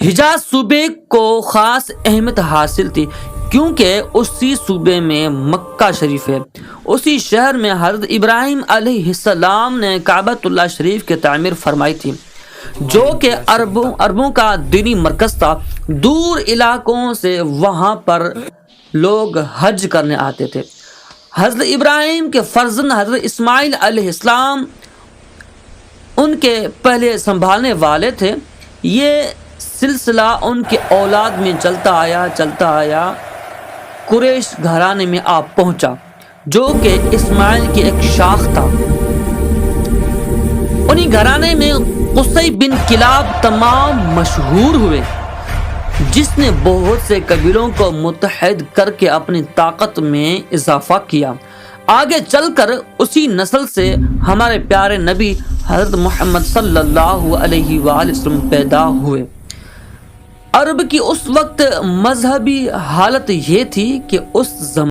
حجاز صوبے کو خاص اہمیت حاصل تھی کیونکہ اسی صوبے میں مکہ شریف ہے۔ اسی شہر میں حضرت ابراہیم علیہ السلام نے کعبۃ اللہ شریف کی تعمیر فرمائی تھی، جو کہ عربوں کا دینی مرکز تھا۔ دور علاقوں سے وہاں پر لوگ حج کرنے آتے تھے۔ حضرت ابراہیم کے فرزند حضرت اسماعیل علیہ السلام ان کے پہلے سنبھالنے والے تھے۔ یہ سلسلہ ان کے اولاد میں چلتا آیا قریش گھرانے میں آ پہنچا، جو کہ اسماعیل کی ایک شاخ تھا۔ انہی گھرانے میں قصی بن کلاب تمام مشہور ہوئے، جس نے بہت سے قبیلوں کو متحد کر کے اپنی طاقت میں اضافہ کیا۔ آگے چل کر اسی نسل سے ہمارے پیارے نبی حضرت محمد صلی اللہ علیہ وآلہ وسلم پیدا ہوئے۔ عرب کی اس وقت مذہبی حالت یہ تھی کہ اس زمانے